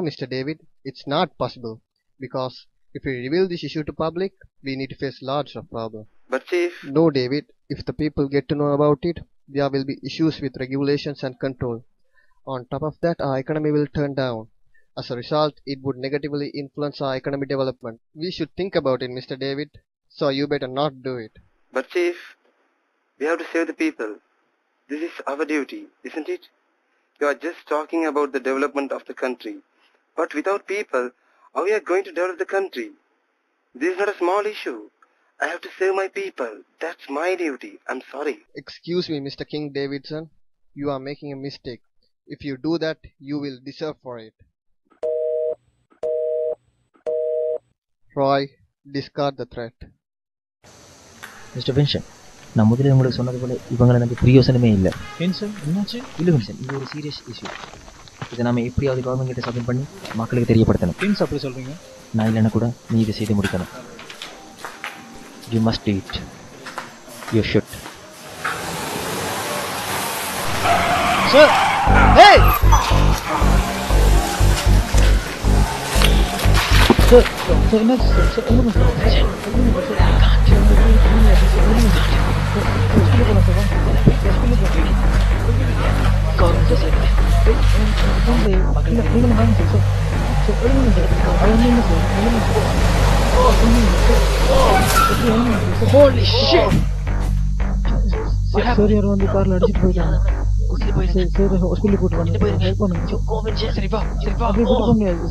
Mr. David, it's not possible. Because if we reveal this issue to public, we need to face larger problem. But Chief... No, David. If the people get to know about it, there will be issues with regulations and control. On top of that, our economy will turn down. As a result, it would negatively influence our economic development. We should think about it, Mr. David. So you better not do it. But Chief, we have to save the people. This is our duty, isn't it? You are just talking about the development of the country. But without people, how we are going to develop the country? This is not a small issue. I have to save my people. That's my duty. I'm sorry. Excuse me, Mr. King Davidson. You are making a mistake. If you do that, you will deserve for it. Roy, discard the threat. Mr. Vincent, நான் முதல்ல உங்களுக்கு சொன்னது போல இவங்களை எனக்கு பிரயோசனமே இல்லை. Vinson, என்னாச்சு? இல்லை வின்சன், இது ஒரு சீரியஸ் இஷ்யூ. இதை நாம எப்படியாவது கவர்மெண்ட் கிட்ட சப்மிட் பண்ணி மக்களுக்கு தெரியப்படுத்தணும். வின்ஸ் அப்படி சொல்றீங்க? நான் இல்லைன்னா கூட நீ இதை செய்து முடிக்கணும். You must do it. You should. Sir! Hey! Sir, என்னாச்சு? Sir, சொல்லுங்க சார். Holy shit! Sir, யாரோ வந்து கார்ல அடிச்சிட்டு போயிட்டாங்க. சரி, ஹாஸ்பிடல் கூட்டி வந்து ஹெல்ப் பண்ணுங்க. சரி வா. அப்படியே கூட்டி போக முடியாது.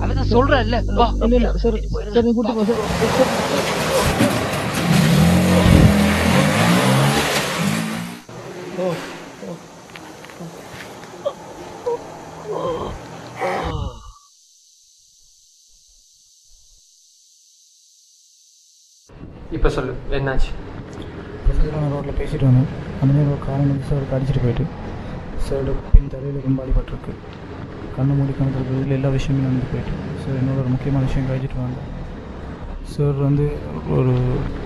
அவன் சொல்றேன் இல்ல, வா. இல்ல சார், நீ கூட்டி போ சார். இப்போ சொல்லு, என்னாச்சு? ப்ரொஃபஸர் நான் ரோட்டில் பேசிட்டு வந்தேன். அந்த மாதிரி ஒரு காரணம் வந்து சார் அடிச்சிட்டு போயிட்டு சாரோட பின் தலையில் ரொம்ப அடிபட்டிருக்கு. கண்ணை மூடி கணக்கு இதில் எல்லா விஷயமும் நடந்து போயிட்டு சார் என்னோட ஒரு முக்கியமான விஷயம் கழிச்சிட்டு வந்தேன். சார் வந்து ஒரு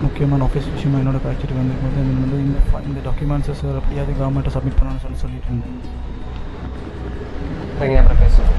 முக்கியமான ஆஃபீஸ் விஷயமாக என்னோட கழிச்சிட்டு வந்திருக்கும்போது வந்து இந்த டாக்குமெண்ட்ஸை சார் எப்படியாவது கவர்மெண்ட்டை சப்மிட் பண்ணணும்னு சொல்லிட்டு இருந்தேன். அப்புறம் பேசுகிறேன்.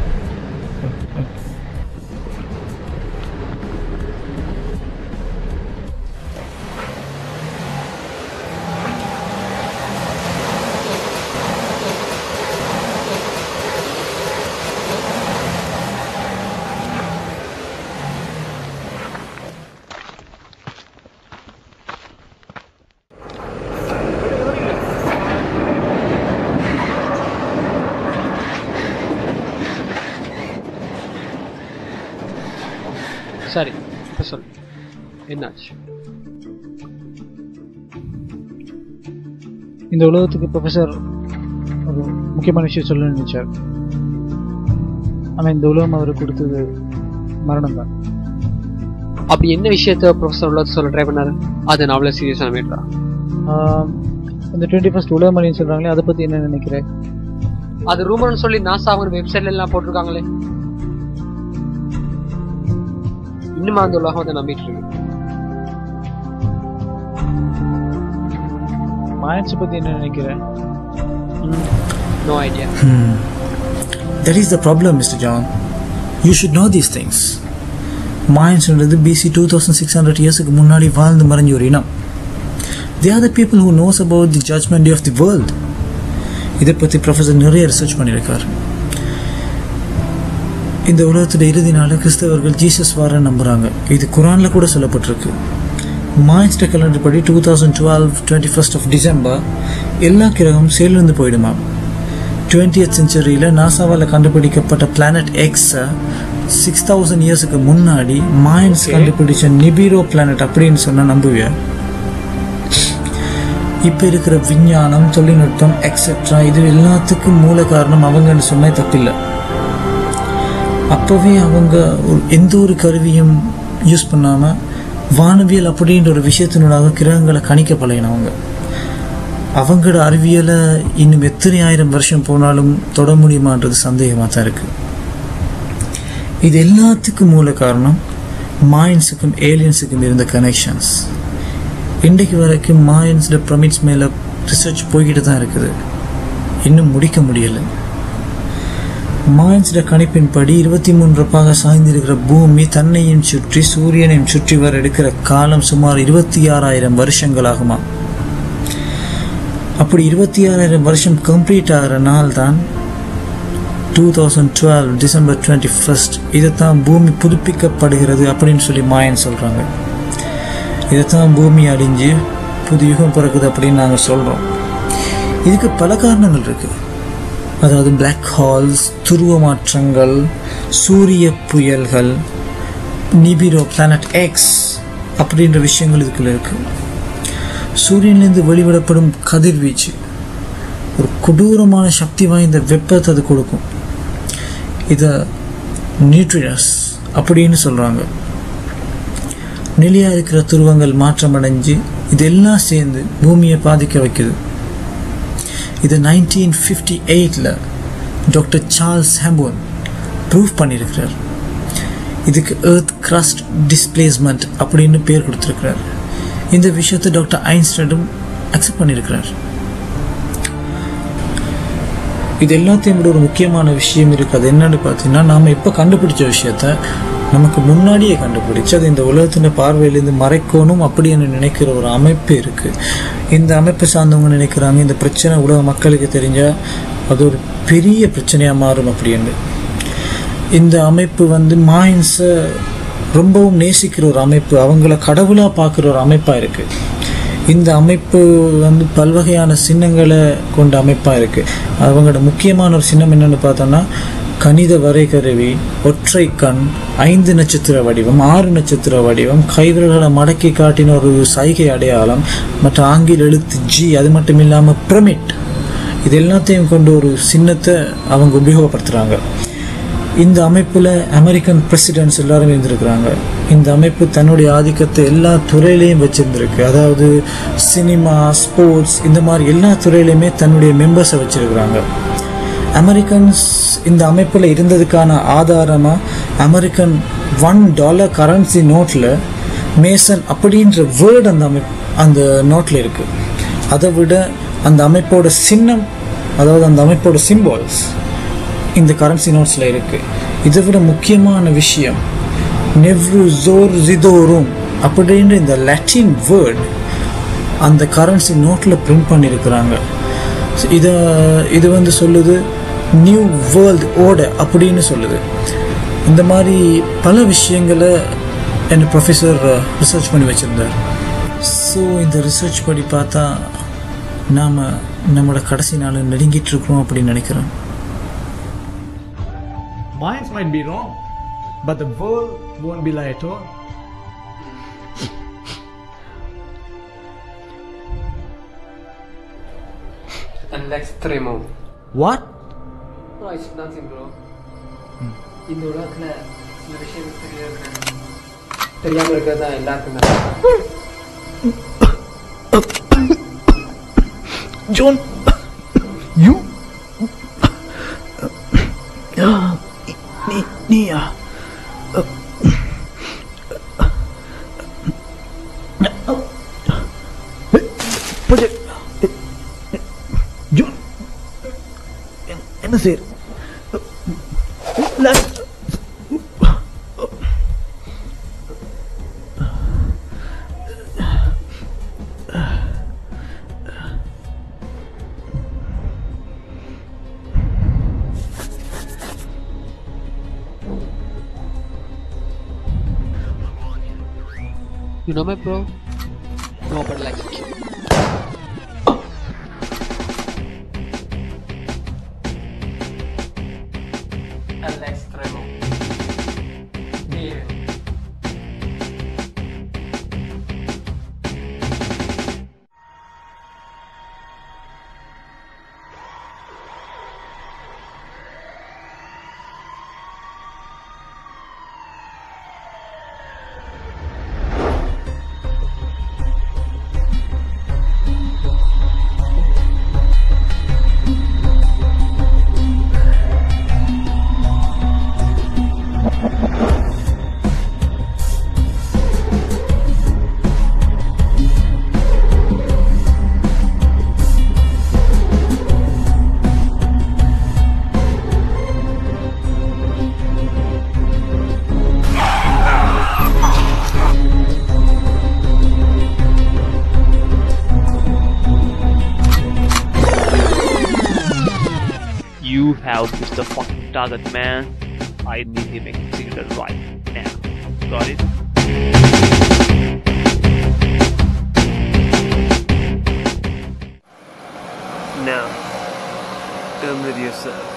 சரி, இப்போ சொல், என்னாச்சு? இந்த உலகத்துக்கு ப்ரொஃபஸர் ஒரு முக்கியமான விஷயம் சொல்ல நினைச்சார். ஆனால் இந்த உலகம் அவருக்கு கொடுத்தது மரணம் தான். அப்படி என்ன விஷயத்த ப்ரொஃபஸர் உலகத்தை சொல்ல ட்ரை பண்ணாரு? அதை நான் அவ்வளோ சீரியஸாக மேட்ரா? இந்த 21st உலக மணின்னு சொல்கிறாங்களே, அதை பற்றி என்ன நினைக்கிறேன்? அது ரூமர்னு சொல்லி நாசா அவங்க வெப்சைட்ல எல்லாம் போட்டிருக்காங்களே. இன்னுமா அந்த உலகம் அதை நம்பிட்டு இருக்கு? மாயன்ஸ் பத்தி என்ன நினைக்கிறேன்? No idea. That is the problem, Mr. John. You should know these things. Mayans is BC 2600 years ago முன்னாடி வாழ்ந்து மறைஞ்ச ஒரு இனம். They are the people who knows about the judgment day of the world. இதை பற்றி professor நிறைய research பண்ணியிருக்கார். இந்த உலகத்துடைய இறுதி நாள் கிறிஸ்தவர்கள் ஜீசஸ் வார நம்புகிறாங்க. இது குரானில் கூட சொல்லப்பட்டிருக்கு. மாயன்ஸ்ட கேலண்டர் படி 2012 21st of December எல்லா கிரகமும் சேர்ந்து போயிடுமா. 20th centuryயில் நாசாவால் கண்டுபிடிக்கப்பட்ட பிளானட் எக்ஸை 6000 இயர்ஸுக்கு முன்னாடி மாயன்ஸ் கண்டுபிடிச்ச நிபிரோ பிளானட் அப்படின்னு சொன்னால் நம்புவேன். இப்போ இருக்கிற விஞ்ஞானம், தொழில்நுட்பம் எக்ஸெட்ரா இது எல்லாத்துக்கும் மூல காரணம் அவங்கன்னு சொன்னால் தப்பில்லை. அப்போவே அவங்க எந்த ஒரு கருவியும் யூஸ் பண்ணாமல் வானவியல் அப்படின்ற ஒரு விஷயத்தினூடாக கிரகங்களை கணிக்க பழகினவங்க. அவங்களோட அறிவியலை இன்னும் எத்தனை ஆயிரம் வருஷம் போனாலும் தொட முடியுமான்றது சந்தேகமாக தான் இருக்குது. இது எல்லாத்துக்கும் மூல காரணம் மாயன்ஸுக்கும் ஏலியன்ஸுக்கும் இருந்த கனெக்ஷன்ஸ். இன்றைக்கு வரைக்கும் மாயன்ஸோட பிரமிட்ஸ் மேலே ரிசர்ச் போய்கிட்டு தான் இருக்குது. இன்னும் முடிக்க முடியலை. மாயன்ஸோட கணிப்பின்படி 23 பாக சாய்ந்திருக்கிற பூமி தன்னையும் சுற்றி சூரியனையும் சுற்றி வர எடுக்கிற காலம் சுமார் 26,000 வருஷங்களாகுமா. அப்படி 26,000 வருஷம் கம்ப்ளீட் ஆகிற நாள் தான் 2012 டிசம்பர் 21. இதைத்தான் பூமி புதுப்பிக்கப்படுகிறது அப்படின்னு சொல்லி மாயன் சொல்கிறாங்க. இதைத்தான் பூமி அழிஞ்சு புது யுகம் பிறகுது அப்படின்னு நாங்கள் சொல்கிறோம். இதுக்கு பல காரணங்கள் இருக்குது. அதாவது பிளாக் ஹால்ஸ், துருவ மாற்றங்கள், சூரிய புயல்கள், நிபிரோ, பிளானட் எக்ஸ் அப்படின்ற விஷயங்கள் இதுக்குள்ள இருக்குது. சூரியனிலிருந்து வெளிவிடப்படும் கதிர்வீச்சு ஒரு கொடூரமான சக்தி வாய்ந்த வெப்பத்தை அது கொடுக்கும். இதை நியூட்ரினஸ் அப்படின்னு சொல்கிறாங்க. நிலையாக இருக்கிற துருவங்கள் மாற்றமடைஞ்சு இதெல்லாம் சேர்ந்து பூமியை பாதிக்க வைக்குது. இதை 1958 டாக்டர் சார்ல்ஸ் ஹாம்போன் ப்ரூவ் பண்ணியிருக்கிறார். இதுக்கு எர்த் கிரஸ்ட் டிஸ்பிளேஸ்மெண்ட் அப்படின்னு பேர் கொடுத்துருக்கிறார். இந்த விஷயத்தை டாக்டர் ஐன்ஸ்டைனும் அக்செப்ட் பண்ணியிருக்கிறார். இது எல்லாத்தையும் விட ஒரு முக்கியமான விஷயம் இருக்குது. அது என்னன்னு பார்த்தீங்கன்னா, நாம் இப்போ கண்டுபிடிச்ச விஷயத்த நமக்கு முன்னாடியே கண்டுபிடிச்சு அது இந்த உலகத்தின் பார்வையிலேருந்து மறைக்கணும் அப்படின்னு நினைக்கிற ஒரு அமைப்பு இருக்குது. இந்த அமைப்பை சார்ந்தவங்க நினைக்கிறாங்க இந்த பிரச்சனை உலக மக்களுக்கு தெரிஞ்சால் அது ஒரு பெரிய பிரச்சனையாக மாறும் அப்படின்னு. இந்த அமைப்பு மாயன்ஸை ரொம்பவும் நேசிக்கிற ஒரு அமைப்பு, அவங்கள கடவுளாக பார்க்குற ஒரு அமைப்பாக இருக்குது. இந்த அமைப்பு பல்வகையான சின்னங்களை கொண்ட அமைப்பாக இருக்குது. அவங்களோட முக்கியமான ஒரு சின்னம் என்னென்னு பார்த்தோன்னா, கணித வரைகருவி, ஒற்றை கண், 5 நட்சத்திர வடிவம், 6 நட்சத்திர வடிவம், கைவிரல்களை மடக்கி காட்டின ஒரு சைகை அடையாளம், மற்ற ஆங்கில எழுத்து ஜி, அது மட்டும் இல்லாமல் பிரமிட், இது எல்லாத்தையும் கொண்டு ஒரு சின்னத்தை அவங்க உபயோகப்படுத்துகிறாங்க. இந்த அமைப்பில் அமெரிக்கன் பிரசிடென்ட்ஸ் எல்லாரும் இருந்திருக்கிறாங்க. இந்த அமைப்பு தன்னுடைய ஆதிக்கத்தை எல்லா துறையிலையும் வச்சுருந்துருக்கு. அதாவது சினிமா, ஸ்போர்ட்ஸ், இந்த மாதிரி எல்லா துறையிலையுமே தன்னுடைய மெம்பர்ஸை வச்சுருக்கிறாங்க. அமெரிக்கன்ஸ் இந்த அமைப்பில் இருந்ததுக்கான ஆதாரமாக அமெரிக்கன் $1 கரன்சி நோட்டில் மேசன் அப்படின்ற வேர்டு அந்த நோட்டில் இருக்குது. அதை விட அந்த அமைப்போட சின்னம், அதாவது அந்த அமைப்போட சிம்பால்ஸ் இந்த கரன்சி நோட்ஸில் இருக்குது. இதை விட முக்கியமான விஷயம், நெவ்ருசோர்ஜிதோரும் அப்படின்ற இந்த லாட்டின் வேர்டு அந்த கரன்சி நோட்டில் பிரிண்ட் பண்ணியிருக்கிறாங்க. இது சொல்லுது நியூ வேர்ல்டு ஆர்டர் அப்படின்னு சொல்லுது. இந்த மாதிரி பல விஷயங்களை என் ப்ரொஃபஸர் ரிசர்ச் பண்ணி வச்சுருந்தார். ஸோ இந்த ரிசர்ச் படி பார்த்தா நாம் நம்மளோட கடைசி நாள் நெருங்கிட்டு இருக்கிறோம் அப்படின்னு நினைக்கிறேன். Minds might be wrong, but the world won't be lie at all. An extremo. What? No, it's nothing, bro. இந்த உலகத்துல சில விஷயங்கள் தெரியாம இருக்கிறது தான் எல்லாருக்குமே. John, you? நீயா? John, என்ன செய்ய? You know my bro? Nobody likes it. Al extremo. Bien. have missed the fucking target, man. I need him executed right now. Got it? Now, come with yourself.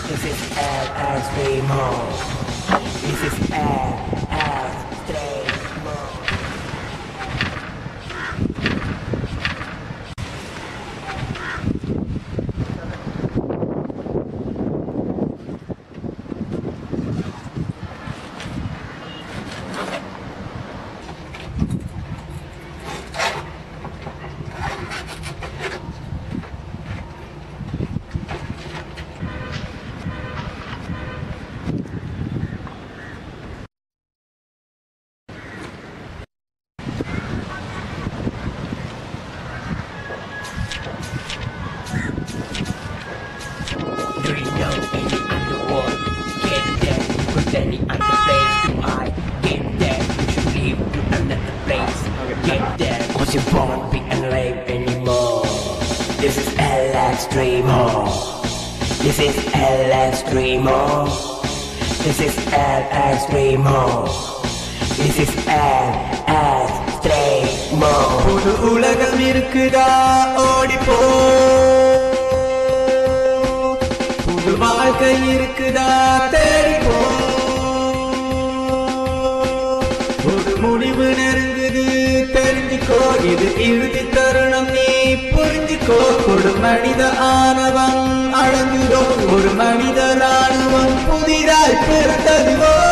This is LX Remo. This is LX Remo. You won't be alive anymore. This is LX Dreamer. This is LX Dreamer. This is LX Dreamer. This is LX Dreamer. புது உலகம் இருக்குதா ஓடிப்போ, புது வாழ்க்கை இருக்குதா தேடிப்போ, ஒரு முடிவு நெருங்குது தெரிஞ்சுக்கோ, இது இறுதி தருணம் நீ புரிஞ்சுக்கோ. ஒரு மனித ஆணவம் அடங்குதோ, ஒரு மனித ராணுவம் புதிதாய் பிறந்ததுவோ.